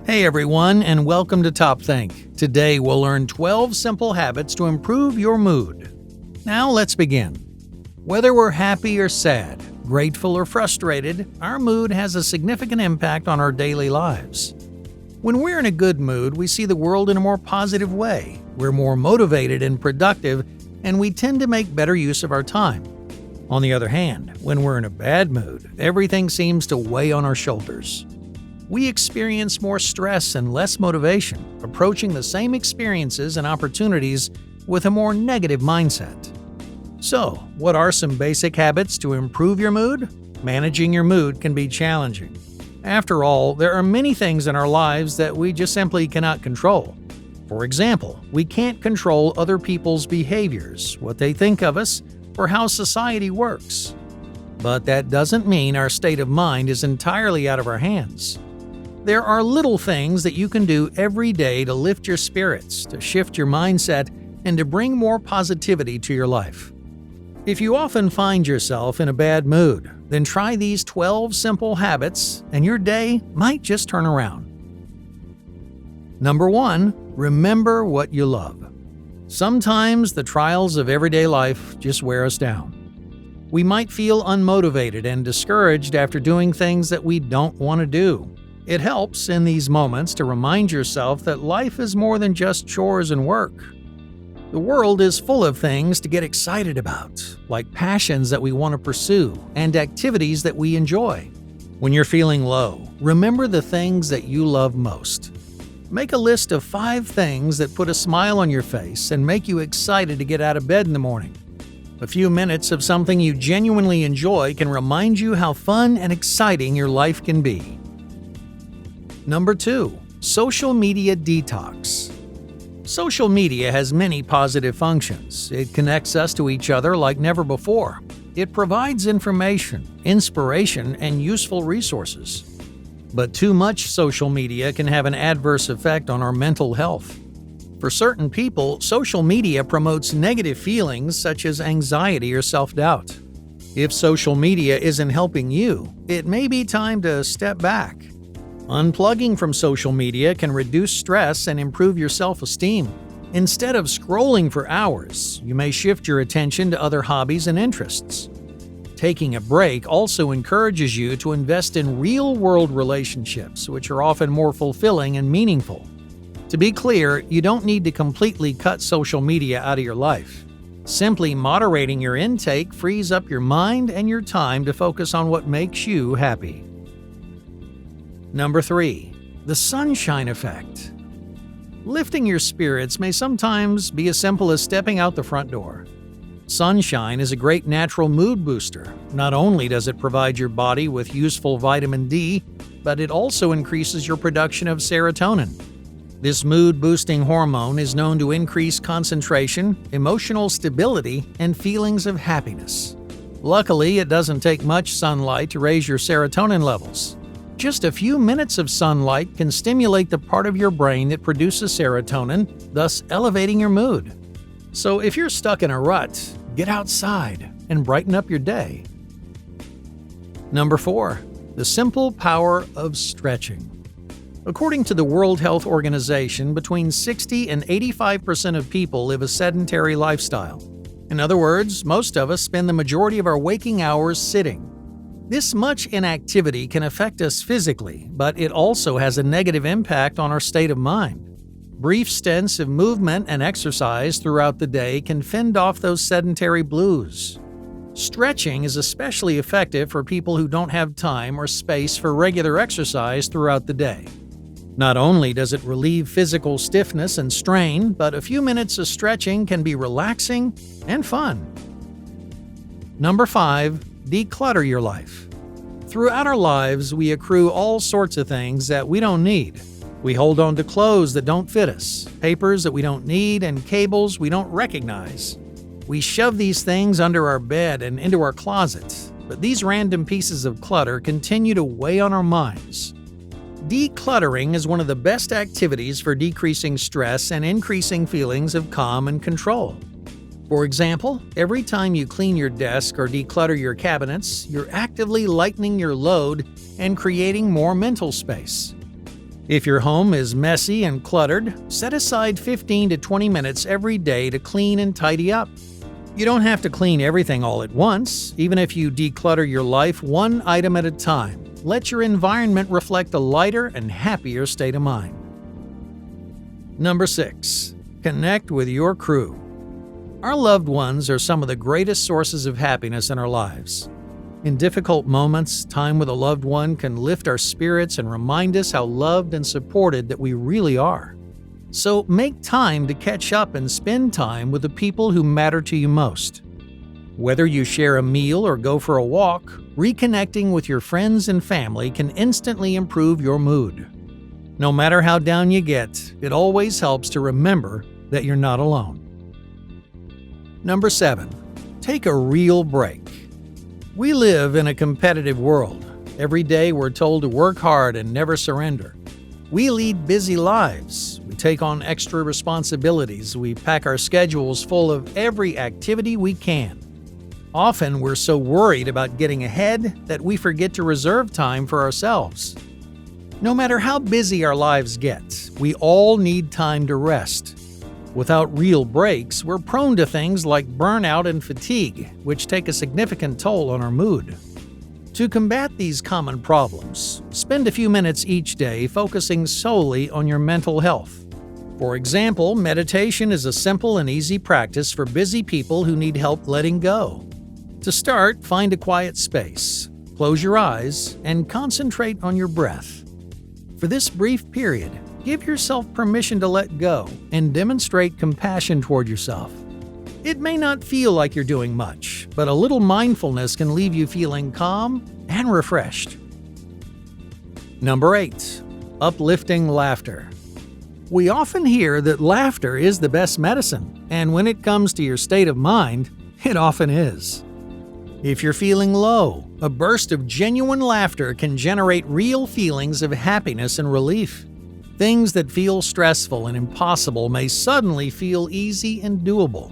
Hey everyone, and welcome to TopThink. Today we'll learn 12 simple habits to improve your mood. Now let's begin. Whether we're happy or sad, grateful or frustrated, our mood has a significant impact on our daily lives. When we're in a good mood, we see the world in a more positive way. We're more motivated and productive, and we tend to make better use of our time. On the other hand, when we're in a bad mood, everything seems to weigh on our shoulders. We experience more stress and less motivation, approaching the same experiences and opportunities with a more negative mindset. So, what are some basic habits to improve your mood? Managing your mood can be challenging. After all, there are many things in our lives that we just simply cannot control. For example, we can't control other people's behaviors, what they think of us, or how society works. But that doesn't mean our state of mind is entirely out of our hands. There are little things that you can do every day to lift your spirits, to shift your mindset, and to bring more positivity to your life. If you often find yourself in a bad mood, then try these 12 simple habits and your day might just turn around. Number 1, remember what you love. Sometimes the trials of everyday life just wear us down. We might feel unmotivated and discouraged after doing things that we don't want to do. It helps in these moments to remind yourself that life is more than just chores and work. The world is full of things to get excited about, like passions that we want to pursue and activities that we enjoy. When you're feeling low, remember the things that you love most. Make a list of 5 things that put a smile on your face and make you excited to get out of bed in the morning. A few minutes of something you genuinely enjoy can remind you how fun and exciting your life can be. Number 2, social media detox. Social media has many positive functions. It connects us to each other like never before. It provides information, inspiration, and useful resources. But too much social media can have an adverse effect on our mental health. For certain people, social media promotes negative feelings such as anxiety or self-doubt. If social media isn't helping you, it may be time to step back. Unplugging from social media can reduce stress and improve your self-esteem. Instead of scrolling for hours, you may shift your attention to other hobbies and interests. Taking a break also encourages you to invest in real-world relationships, which are often more fulfilling and meaningful. To be clear, you don't need to completely cut social media out of your life. Simply moderating your intake frees up your mind and your time to focus on what makes you happy. Number 3, the sunshine effect. Lifting your spirits may sometimes be as simple as stepping out the front door. Sunshine is a great natural mood booster. Not only does it provide your body with useful vitamin D, but it also increases your production of serotonin. This mood-boosting hormone is known to increase concentration, emotional stability, and feelings of happiness. Luckily, it doesn't take much sunlight to raise your serotonin levels. Just a few minutes of sunlight can stimulate the part of your brain that produces serotonin, thus elevating your mood. So if you're stuck in a rut, get outside and brighten up your day. Number 4, the simple power of stretching. According to the World Health Organization, between 60 and 85% of people live a sedentary lifestyle. In other words, most of us spend the majority of our waking hours sitting. This much inactivity can affect us physically, but it also has a negative impact on our state of mind. Brief stints of movement and exercise throughout the day can fend off those sedentary blues. Stretching is especially effective for people who don't have time or space for regular exercise throughout the day. Not only does it relieve physical stiffness and strain, but a few minutes of stretching can be relaxing and fun. Number 5, declutter your life. Throughout our lives, we accrue all sorts of things that we don't need. We hold on to clothes that don't fit us, papers that we don't need, and cables we don't recognize. We shove these things under our bed and into our closet, but these random pieces of clutter continue to weigh on our minds. Decluttering is one of the best activities for decreasing stress and increasing feelings of calm and control. For example, every time you clean your desk or declutter your cabinets, you're actively lightening your load and creating more mental space. If your home is messy and cluttered, set aside 15 to 20 minutes every day to clean and tidy up. You don't have to clean everything all at once, even if you declutter your life one item at a time. Let your environment reflect a lighter and happier state of mind. Number 6. Connect with your crew. Our loved ones are some of the greatest sources of happiness in our lives. In difficult moments, time with a loved one can lift our spirits and remind us how loved and supported that we really are. So make time to catch up and spend time with the people who matter to you most. Whether you share a meal or go for a walk, reconnecting with your friends and family can instantly improve your mood. No matter how down you get, it always helps to remember that you're not alone. Number 7. Take a real break. We live in a competitive world. Every day we're told to work hard and never surrender. We lead busy lives. We take on extra responsibilities. We pack our schedules full of every activity we can. Often we're so worried about getting ahead that we forget to reserve time for ourselves. No matter how busy our lives get, we all need time to rest. Without real breaks, we're prone to things like burnout and fatigue, which take a significant toll on our mood. To combat these common problems, spend a few minutes each day focusing solely on your mental health. For example, meditation is a simple and easy practice for busy people who need help letting go. To start, find a quiet space, close your eyes, and concentrate on your breath. For this brief period, give yourself permission to let go and demonstrate compassion toward yourself. It may not feel like you're doing much, but a little mindfulness can leave you feeling calm and refreshed. Number 8. Uplifting laughter. We often hear that laughter is the best medicine, and when it comes to your state of mind, it often is. If you're feeling low, a burst of genuine laughter can generate real feelings of happiness and relief. Things that feel stressful and impossible may suddenly feel easy and doable.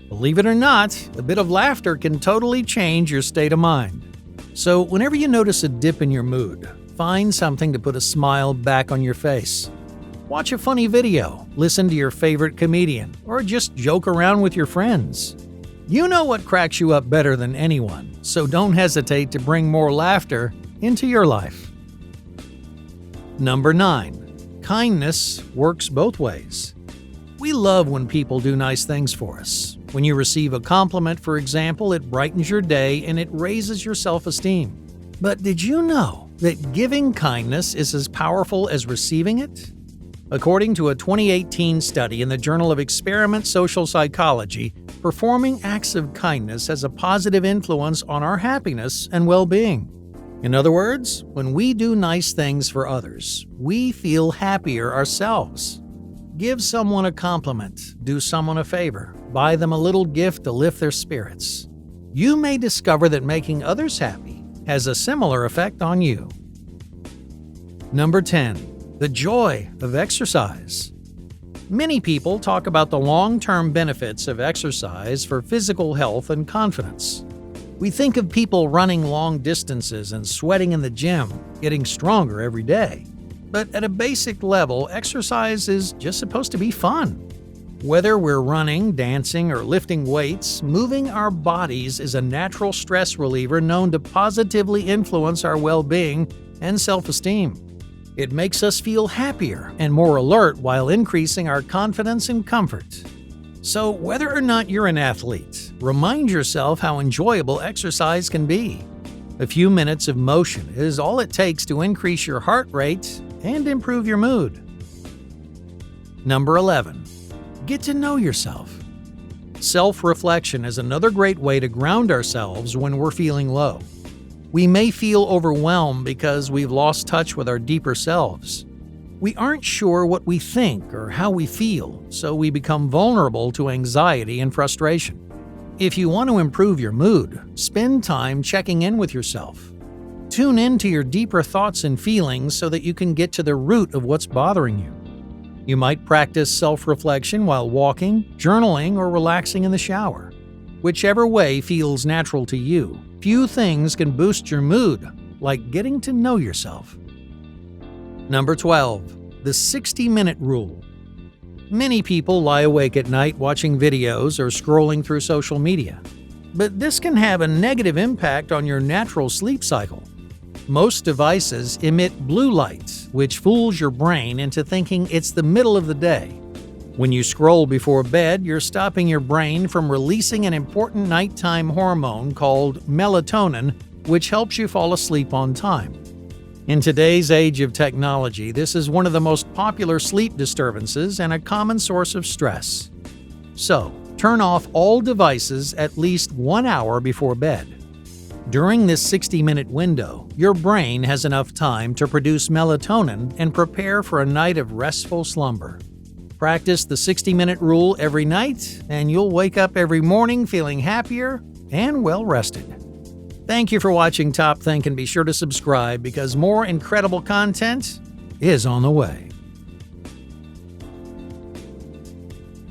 Believe it or not, a bit of laughter can totally change your state of mind. So whenever you notice a dip in your mood, find something to put a smile back on your face. Watch a funny video, listen to your favorite comedian, or just joke around with your friends. You know what cracks you up better than anyone, so don't hesitate to bring more laughter into your life. Number 9. Kindness works both ways. We love when people do nice things for us. When you receive a compliment, for example, it brightens your day and it raises your self-esteem. But did you know that giving kindness is as powerful as receiving it? According to a 2018 study in the Journal of Experiment Social Psychology, performing acts of kindness has a positive influence on our happiness and well-being. In other words, when we do nice things for others, we feel happier ourselves. Give someone a compliment, do someone a favor, buy them a little gift to lift their spirits. You may discover that making others happy has a similar effect on you. Number 10. The joy of exercise. Many people talk about the long-term benefits of exercise for physical health and confidence. We think of people running long distances and sweating in the gym, getting stronger every day. But at a basic level, exercise is just supposed to be fun. Whether we're running, dancing, or lifting weights, moving our bodies is a natural stress reliever known to positively influence our well-being and self-esteem. It makes us feel happier and more alert while increasing our confidence and comfort. So whether or not you're an athlete, remind yourself how enjoyable exercise can be. A few minutes of motion is all it takes to increase your heart rate and improve your mood. Number 11. Get to know yourself. Self-reflection is another great way to ground ourselves when we're feeling low. We may feel overwhelmed because we've lost touch with our deeper selves. We aren't sure what we think or how we feel, so we become vulnerable to anxiety and frustration. If you want to improve your mood, spend time checking in with yourself. Tune into your deeper thoughts and feelings so that you can get to the root of what's bothering you. You might practice self-reflection while walking, journaling, or relaxing in the shower. Whichever way feels natural to you, few things can boost your mood like getting to know yourself. Number 12. The 60-minute rule. Many people lie awake at night watching videos or scrolling through social media. But this can have a negative impact on your natural sleep cycle. Most devices emit blue light, which fools your brain into thinking it's the middle of the day. When you scroll before bed, you're stopping your brain from releasing an important nighttime hormone called melatonin, which helps you fall asleep on time. In today's age of technology, this is one of the most popular sleep disturbances and a common source of stress. So, turn off all devices at least 1 hour before bed. During this 60-minute window, your brain has enough time to produce melatonin and prepare for a night of restful slumber. Practice the 60-minute rule every night, and you'll wake up every morning feeling happier and well-rested. Thank you for watching TopThink, and be sure to subscribe because more incredible content is on the way.